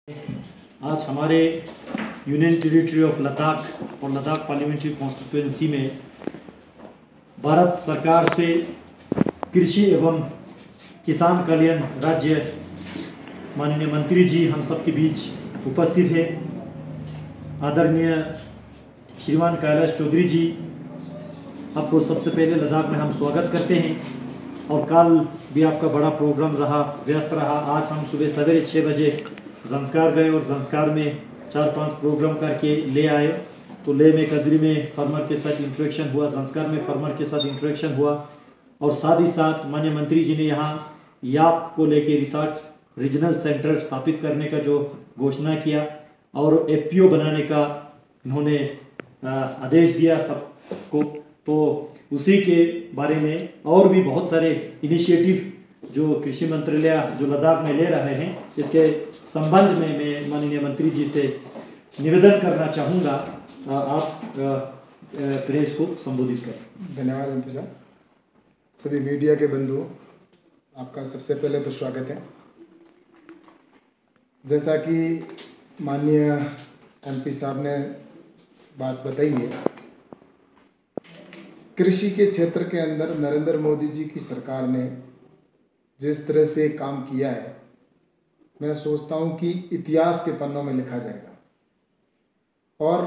आज हमारे union territory of Ladakh और लद्दाख पार्लियामेंट्री कॉन्स्टिट्यूएंसी में भारत सरकार से कृषि एवं किसान कल्याण राज्य माननीय मंत्री जी हम सबके बीच उपस्थित हैं। आदरणीय श्रीमान कैलाश चौधरी जी, आपको सबसे पहले लद्दाख में हम स्वागत करते हैं। और कल भी आपका बड़ा प्रोग्राम रहा, व्यस्त रहा। आज हम सुबह सवेरे 6 बजे ज़ंस्कार गए और ज़ंस्कार में 4-5 प्रोग्राम करके ले आए। तो ले में कजरी में फार्मर के साथ इंटरेक्शन हुआ, ज़ंस्कार में फार्मर के साथ इंटरेक्शन हुआ और साथ ही साथ माननीय मंत्री जी ने यहाँ याक को लेके रिसर्च रीजनल सेंटर स्थापित करने का जो घोषणा किया और FPO बनाने का इन्होंने आदेश दिया सबको। तो उसी के बारे में और भी बहुत सारे इनिशिएटिव जो कृषि मंत्रालय जो लद्दाख में ले रहे हैं, इसके संबंध में मैं माननीय मंत्री जी से निवेदन करना चाहूँगा, आप प्रेस को संबोधित करें। धन्यवाद MP साहब। सभी मीडिया के बंधुओं, आपका सबसे पहले तो स्वागत है। जैसा कि माननीय MP साहब ने बात बताई है, कृषि के क्षेत्र के अंदर नरेंद्र मोदी जी की सरकार ने जिस तरह से काम किया है, मैं सोचता हूँ कि इतिहास के पन्नों में लिखा जाएगा। और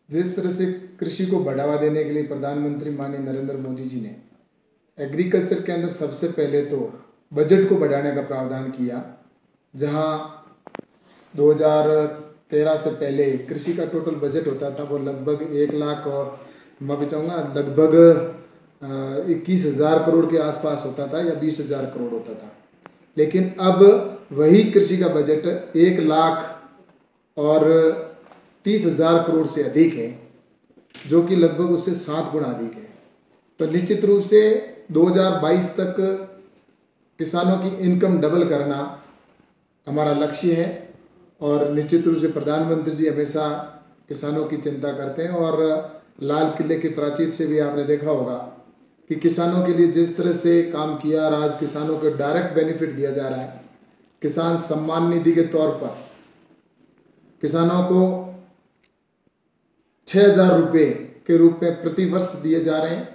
जिस तरह से कृषि को बढ़ावा देने के लिए प्रधानमंत्री माननीय नरेंद्र मोदी जी ने एग्रीकल्चर के अंदर सबसे पहले तो बजट को बढ़ाने का प्रावधान किया, जहाँ 2013 से पहले कृषि का टोटल बजट होता था वो लगभग 1 लाख और मैं भी चाहूँगा लगभग 21,000 करोड़ के आसपास होता था या 20,000 करोड़ होता था। लेकिन अब वही कृषि का बजट 1 लाख और 30,000 करोड़ से अधिक है, जो कि लगभग उससे 7 गुना अधिक है। तो निश्चित रूप से 2022 तक किसानों की इनकम डबल करना हमारा लक्ष्य है। और निश्चित रूप से प्रधानमंत्री जी हमेशा किसानों की चिंता करते हैं। और लाल किले की प्राचीर से भी आपने देखा होगा कि किसानों के लिए जिस तरह से काम किया, और आज किसानों को डायरेक्ट बेनिफिट दिया जा रहा है। किसान सम्मान निधि के तौर पर किसानों को 6,000 रुपये के रूप में प्रति वर्ष दिए जा रहे हैं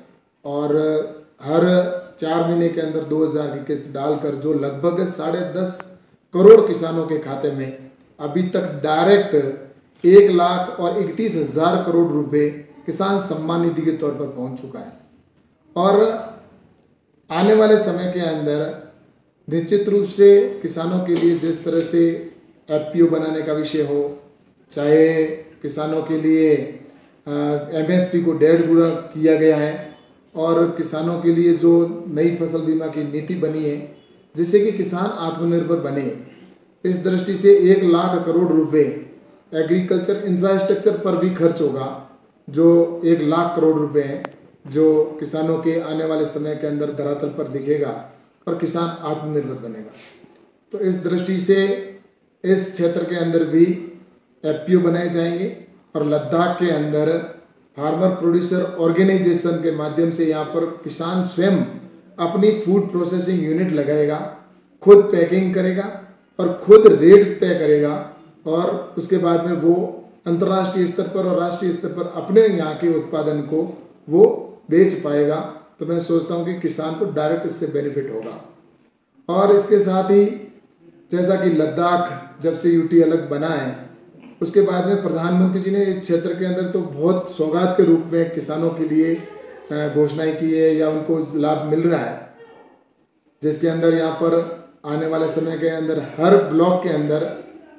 और हर 4 महीने के अंदर 2,000 की किस्त डालकर जो लगभग 10.5 करोड़ किसानों के खाते में अभी तक डायरेक्ट 1 लाख और 31,000 करोड़ रुपए किसान सम्मान निधि के तौर पर पहुंच चुका है। और आने वाले समय के अंदर निश्चित रूप से किसानों के लिए जिस तरह से FPO बनाने का विषय हो, चाहे किसानों के लिए MSP को 1.5 गुना किया गया है और किसानों के लिए जो नई फसल बीमा की नीति बनी है जिससे कि किसान आत्मनिर्भर बने, इस दृष्टि से 1 लाख करोड़ रुपए एग्रीकल्चर इंफ्रास्ट्रक्चर पर भी खर्च होगा, जो 1 लाख करोड़ रुपए हैं, जो किसानों के आने वाले समय के अंदर धरातल पर दिखेगा और किसान आत्मनिर्भर बनेगा। तो इस दृष्टि से इस क्षेत्र के अंदर भी FPO बनाए जाएंगे और लद्दाख के अंदर फार्मर प्रोड्यूसर ऑर्गेनाइजेशन के माध्यम से यहाँ पर किसान स्वयं अपनी फूड प्रोसेसिंग यूनिट लगाएगा, खुद पैकिंग करेगा और खुद रेट तय करेगा और उसके बाद में वो अंतर्राष्ट्रीय स्तर पर और राष्ट्रीय स्तर पर अपने यहाँ के उत्पादन को वो बेच पाएगा। तो मैं सोचता हूँ कि किसान को डायरेक्ट इससे बेनिफिट होगा। और इसके साथ ही जैसा कि लद्दाख जब से UT अलग बना है, उसके बाद में प्रधानमंत्री जी ने इस क्षेत्र के अंदर तो बहुत सौगात के रूप में किसानों के लिए घोषणाएं की है या उनको लाभ मिल रहा है, जिसके अंदर यहाँ पर आने वाले समय के अंदर हर ब्लॉक के अंदर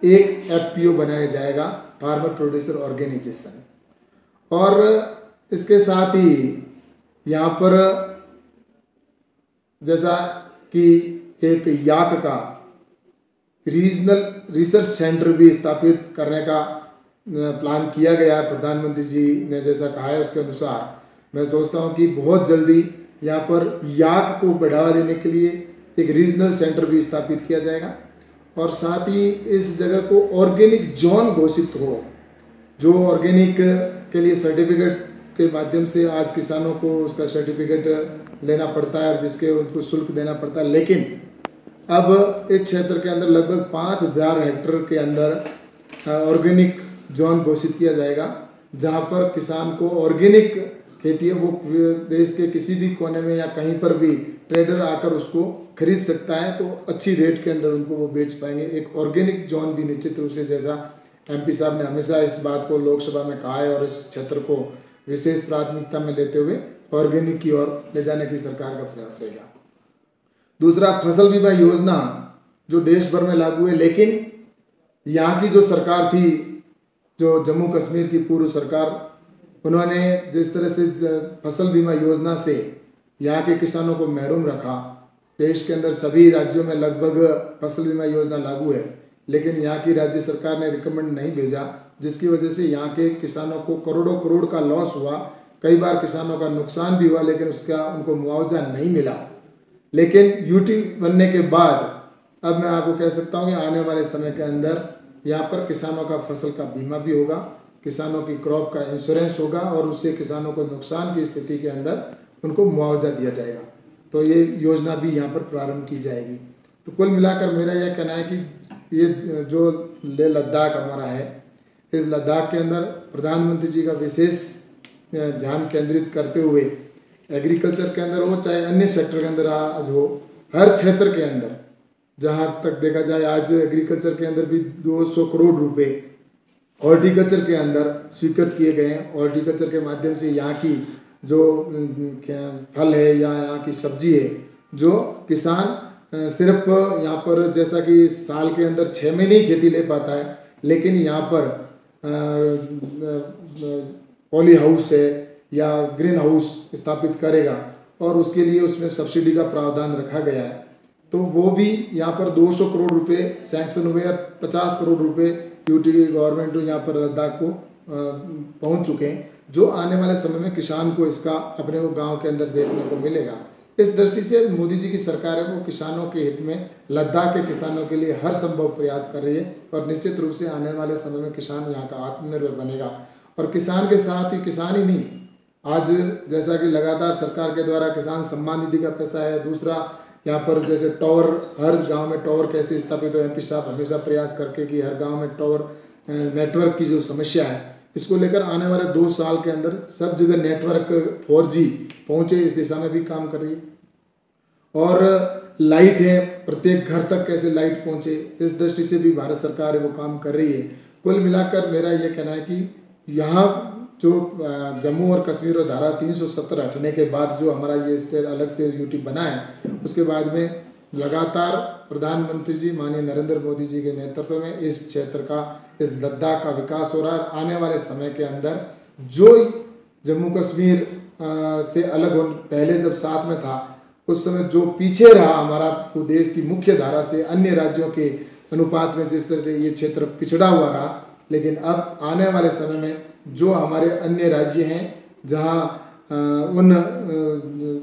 एक FPO बनाया जाएगा, फार्मर प्रोड्यूसर ऑर्गेनाइजेशन। और इसके साथ ही यहाँ पर जैसा कि एक याक का रीजनल रिसर्च सेंटर भी स्थापित करने का प्लान किया गया है, प्रधानमंत्री जी ने जैसा कहा है उसके अनुसार मैं सोचता हूँ कि बहुत जल्दी यहाँ पर याक को बढ़ावा देने के लिए एक रीजनल सेंटर भी स्थापित किया जाएगा। और साथ ही इस जगह को ऑर्गेनिक जोन घोषित हो, जो ऑर्गेनिक के लिए सर्टिफिकेट के माध्यम से आज किसानों को उसका सर्टिफिकेट लेना पड़ता है और जिसके उनको शुल्क देना पड़ता है। लेकिन अब इस क्षेत्र के अंदर लगभग 5,000 हेक्टेयर के अंदर ऑर्गेनिक जोन घोषित किया जाएगा, जहां पर किसान को ऑर्गेनिक खेती है वो देश के किसी भी कोने में या कहीं पर भी ट्रेडर आकर उसको खरीद सकता है, तो अच्छी रेट के अंदर उनको वो बेच पाएंगे। एक ऑर्गेनिक जोन भी निश्चित रूप से, जैसा MP साहब ने हमेशा इस बात को लोकसभा में कहा है और इस क्षेत्र को विशेष प्राथमिकता में लेते हुए ऑर्गेनिक की ओर ले जाने की सरकार का प्रयास रहेगा। दूसरा, फसल बीमा योजना जो देश भर में लागू है, लेकिन यहाँ की जो सरकार थी, जो जम्मू कश्मीर की पूर्व सरकार, उन्होंने जिस तरह से फसल बीमा योजना से यहाँ के किसानों को महरूम रखा। देश के अंदर सभी राज्यों में लगभग फसल बीमा योजना लागू है, लेकिन यहाँ की राज्य सरकार ने रिकमेंड नहीं भेजा, जिसकी वजह से यहाँ के किसानों को करोड़ों करोड़ का लॉस हुआ। कई बार किसानों का नुकसान भी हुआ, लेकिन उसका उनको मुआवजा नहीं मिला। लेकिन UT बनने के बाद अब मैं आपको कह सकता हूँ कि आने वाले समय के अंदर यहाँ पर किसानों का फसल का बीमा भी होगा, किसानों की क्रॉप का इंश्योरेंस होगा और उससे किसानों को नुकसान की स्थिति के अंदर उनको मुआवजा दिया जाएगा। तो ये योजना भी यहाँ पर प्रारंभ की जाएगी। तो कुल मिलाकर मेरा यह कहना है कि ये जो लेह लद्दाख हमारा है, इस लद्दाख के अंदर प्रधानमंत्री जी का विशेष ध्यान केंद्रित करते हुए एग्रीकल्चर के अंदर हो चाहे अन्य सेक्टर के अंदर आज हो, हर क्षेत्र के अंदर जहाँ तक देखा जाए आज एग्रीकल्चर के अंदर भी 200 करोड़ रुपए हॉर्टिकल्चर के अंदर स्वीकृत किए गए हैं। हॉर्टिकल्चर के माध्यम से यहाँ की जो फल है या यहाँ की सब्जी है, जो किसान सिर्फ यहाँ पर जैसा कि साल के अंदर 6 महीने ही खेती ले पाता है, लेकिन यहाँ पर पॉली हाउस है या ग्रीन हाउस स्थापित करेगा और उसके लिए उसमें सब्सिडी का प्रावधान रखा गया है। तो वो भी यहाँ पर 200 करोड़ रुपए सैंक्शन हुए और 50 करोड़ रुपए UT गवर्नमेंट यहाँ पर लद्दाख को पहुँच चुके हैं, जो आने वाले समय में किसान को इसका अपने को गांव के अंदर देखने को मिलेगा। इस दृष्टि से मोदी जी की सरकार है वो किसानों के हित में लद्दाख के किसानों के लिए हर संभव प्रयास कर रही है और निश्चित रूप से आने वाले समय में किसान यहाँ का आत्मनिर्भर बनेगा। और किसान के साथ ही किसान ही नहीं, आज जैसा कि लगातार सरकार के द्वारा किसान सम्मान निधि का पैसा है, दूसरा यहाँ पर जैसे टावर, हर गांव में टावर कैसे स्थापित हो, MP साहब हमेशा प्रयास करके कि हर गांव में टावर नेटवर्क की जो समस्या है, इसको लेकर आने वाले 2 साल के अंदर सब जगह नेटवर्क 4G पहुँचे, इस दिशा में भी काम कर रही है। और लाइट है, प्रत्येक घर तक कैसे लाइट पहुँचे, इस दृष्टि से भी भारत सरकार है वो काम कर रही है। कुल मिलाकर मेरा ये कहना है कि यहाँ जो जम्मू और कश्मीर और धारा 370 हटने के बाद जो हमारा ये स्टेट अलग से UT बना है, उसके बाद में लगातार प्रधानमंत्री जी माननीय नरेंद्र मोदी जी के नेतृत्व में इस क्षेत्र का, इस लद्दाख का विकास हो रहा है। आने वाले समय के अंदर जो जम्मू कश्मीर से अलग हो, पहले जब साथ में था उस समय जो पीछे रहा हमारा देश की मुख्य धारा से अन्य राज्यों के अनुपात में जिस तरह से ये क्षेत्र पिछड़ा हुआ रहा, लेकिन अब आने वाले समय में जो हमारे अन्य राज्य हैं, जहाँ उन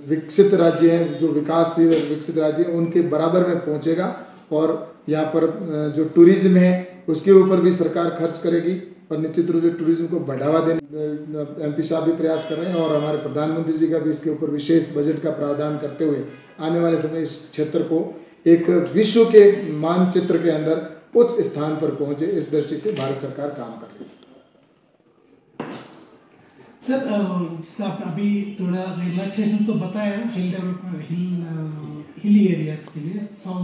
विकसित राज्य हैं, जो विकासशील विकसित राज्य हैं, उनके बराबर में पहुँचेगा। और यहाँ पर जो टूरिज्म है उसके ऊपर भी सरकार खर्च करेगी और निश्चित रूप से टूरिज्म को बढ़ावा देने MP साहब भी प्रयास कर रहे हैं और हमारे प्रधानमंत्री जी का भी इसके ऊपर विशेष बजट का प्रावधान करते हुए आने वाले समय इस क्षेत्र को एक विश्व के मानचित्र के अंदर उच्च स्थान पर पहुंचे, इस दृष्टि से भारत सरकार काम कर रही है। सर, जैसे आप अभी थोड़ा रिलैक्सेशन तो बताया हिल डेवलपमेंट हिली एरियाज के लिए 100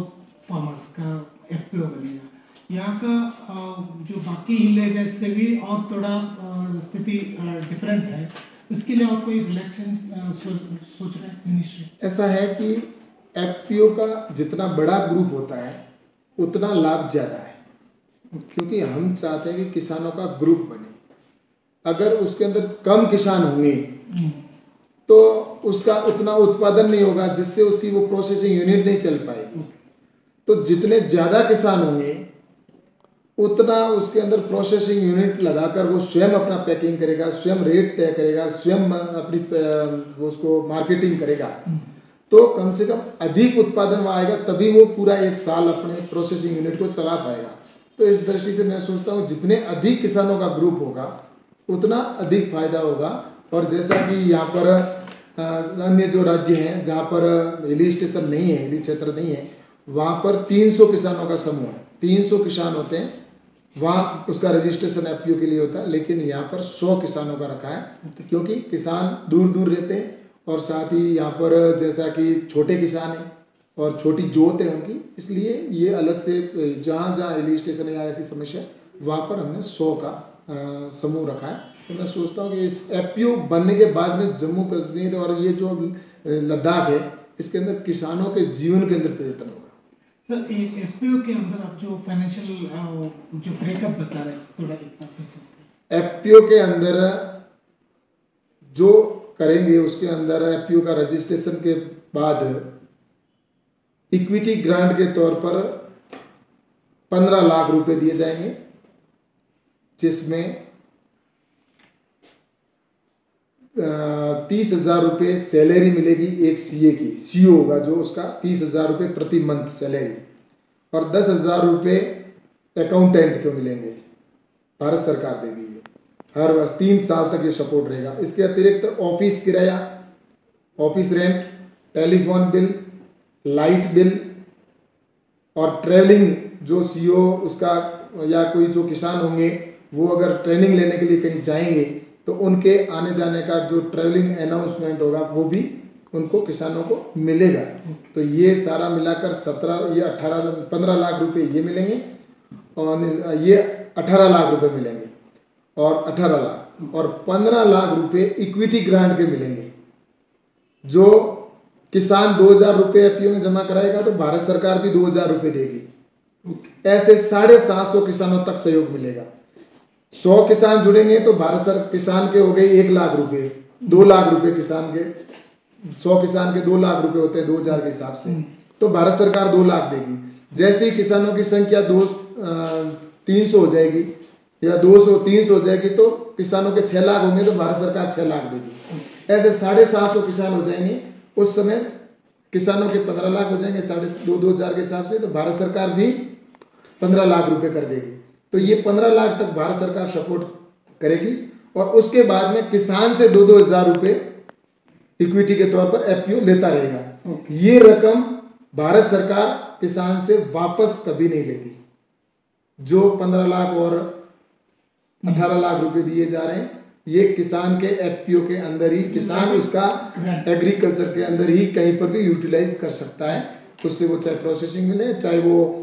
फार्मर्स का FPO बनेगा। यहाँ का जो बाकी हिल एरियाज से भी और थोड़ा स्थिति डिफरेंट है, उसके लिए और कोई रिलैक्सेशन सोच रहे हैं मिनिस्ट्री? ऐसा है कि FPO का जितना बड़ा ग्रुप होता है उतना लाभ ज़्यादा है, क्योंकि हम चाहते हैं कि किसानों का ग्रुप बने। अगर उसके अंदर कम किसान होंगे तो उसका उतना उत्पादन नहीं होगा, जिससे उसकी वो प्रोसेसिंग यूनिट नहीं चल पाएगी। तो जितने ज़्यादा किसान होंगे उतना उसके अंदर प्रोसेसिंग यूनिट लगाकर वो स्वयं अपना पैकिंग करेगा, स्वयं रेट तय करेगा, स्वयं अपनी उसको मार्केटिंग करेगा। तो कम से कम अधिक उत्पादन आएगा, तभी वो पूरा 1 साल अपने प्रोसेसिंग यूनिट को चला पाएगा। तो इस दृष्टि से मैं सोचता हूँ जितने अधिक किसानों का ग्रुप होगा उतना अधिक फायदा होगा। और जैसा कि यहाँ पर अन्य जो राज्य हैं जहाँ पर हिली स्टेशन नहीं है, हिली क्षेत्र नहीं है, वहाँ पर 300 किसानों का समूह है, 300 किसान होते हैं, वहाँ उसका रजिस्ट्रेशन एफपीओ के लिए होता है। लेकिन यहाँ पर 100 किसानों का रखा है क्योंकि किसान दूर दूर रहते हैं और साथ ही यहाँ पर जैसा कि छोटे किसान हैं और छोटी जोत है उनकी, इसलिए ये अलग से जहाँ जहाँ हिल स्टेशन या ऐसी समस्या वहाँ पर हमने 100 का समूह रखा है। तो मैं सोचता हूँ कि इस एफपीओ बनने के बाद में जम्मू कश्मीर और ये जो लद्दाख है इसके अंदर किसानों के जीवन के अंदर परिवर्तन होगा। सर एफपीओ के अंदर आप जो फाइनेंशियल जो ब्रेकअप बता रहे हैं थोड़ा इतना कर सकते हैं? एफपीओ के अंदर जो करेंगे उसके अंदर एफपीओ का रजिस्ट्रेशन के बाद इक्विटी ग्रांट के तौर पर 15 लाख रुपए दिए जाएंगे, जिसमें 30,000 रुपये सैलरी मिलेगी एक सीए की, सीओ होगा जो उसका 30,000 रुपये प्रति मंथ सैलरी, और 10,000 रुपये अकाउंटेंट को मिलेंगे, भारत सरकार देगी ये हर वर्ष 3 साल तक ये सपोर्ट रहेगा। इसके अतिरिक्त ऑफिस किराया, office rent, telephone bill, light bill और ट्रेवलिंग जो सीओ उसका या कोई जो किसान होंगे वो अगर ट्रेनिंग लेने के लिए कहीं जाएंगे तो उनके आने जाने का जो ट्रैवलिंग अनाउंसमेंट होगा वो भी उनको किसानों को मिलेगा। तो ये सारा मिलाकर 15 लाख रुपए ये मिलेंगे और ये 18 लाख रुपए मिलेंगे और 18 लाख और 15 लाख रुपए इक्विटी ग्रांट के मिलेंगे। जो किसान 2,000 रुपये एफपीओ में जमा कराएगा तो भारत सरकार भी 2,000 रुपये देगी। ऐसे 750 किसानों तक सहयोग मिलेगा। 100 किसान जुड़ेंगे तो भारत सरकार किसान के हो गए 1 लाख रुपए, 2 लाख रुपए किसान के, 100 किसान के 2 लाख रुपए होते हैं 2,000 के हिसाब से, तो भारत सरकार 2 लाख देगी। जैसे ही किसानों की संख्या 300 हो जाएगी या 200-300 हो जाएगी तो किसानों के 6 लाख होंगे तो भारत सरकार 6 लाख देगी। ऐसे 750 किसान हो जाएंगे, उस समय किसानों के 15 लाख हो जाएंगे 2,500 के हिसाब से, तो भारत सरकार भी 15 लाख रुपए कर देगी। तो ये 15 लाख तक भारत सरकार सपोर्ट करेगी और उसके बाद में किसान से 2-2 हज़ार रुपये इक्विटी के तौर पर एफपीओ लेता रहेगा। ये रकम भारत सरकार किसान से वापस कभी नहीं लेगी। जो 15 लाख और 18 लाख रुपए दिए जा रहे हैं ये किसान के एफपीओ के अंदर ही, किसान उसका एग्रीकल्चर के अंदर ही कहीं पर भी यूटिलाइज कर सकता है। उससे वो चाहे प्रोसेसिंग मिले, चाहे वो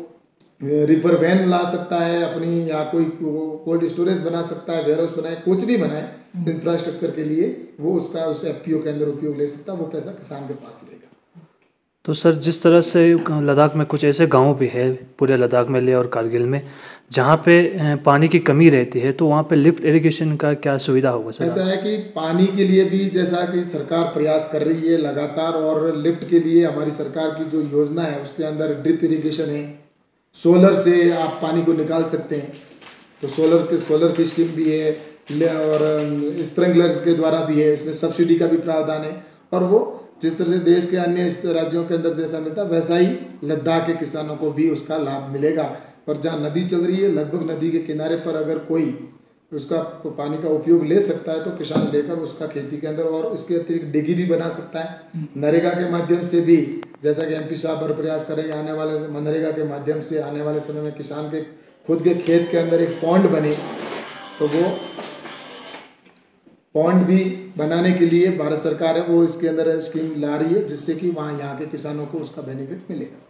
रिवर वैन ला सकता है अपनी, या कोई कोल्ड स्टोरेज बना सकता है, वेयर हाउस बनाए, कुछ भी बनाए इंफ्रास्ट्रक्चर के लिए, वो उसका उस एफपीओ के अंदर उपयोग ले सकता है। वो पैसा किसान के पास रहेगा। तो सर, जिस तरह से लद्दाख में कुछ ऐसे गांव भी है, पूरे लद्दाख में लेह और कारगिल में, जहाँ पे पानी की कमी रहती है, तो वहाँ पे लिफ्ट इरिगेशन का क्या सुविधा होगा सर? ऐसा है कि पानी के लिए भी जैसा कि सरकार प्रयास कर रही है लगातार, और लिफ्ट के लिए हमारी सरकार की जो योजना है उसके अंदर ड्रिप इरिगेशन है, सोलर से आप पानी को निकाल सकते हैं, तो सोलर की स्कीम भी है और स्प्रिंकलर्स के द्वारा भी है, इसमें सब्सिडी का भी प्रावधान है। और वो जिस तरह से देश के अन्य राज्यों के अंदर जैसा मिलता है वैसा ही लद्दाख के किसानों को भी उसका लाभ मिलेगा। और जहाँ नदी चल रही है, लगभग नदी के किनारे पर अगर कोई उसका पानी का उपयोग ले सकता है तो किसान लेकर उसका खेती के अंदर, और इसके अतिरिक्त डिगी भी बना सकता है। नरेगा के माध्यम से भी, जैसा कि एमपी साहब बर प्रयास करेंगे, आने वाले मनरेगा के माध्यम से आने वाले समय में किसान के खुद के खेत के अंदर एक पॉन्ड बने, तो वो पॉन्ड भी बनाने के लिए भारत सरकार है वो इसके अंदर स्कीम ला रही है, जिससे कि वहाँ यहाँ के किसानों को उसका बेनिफिट मिलेगा।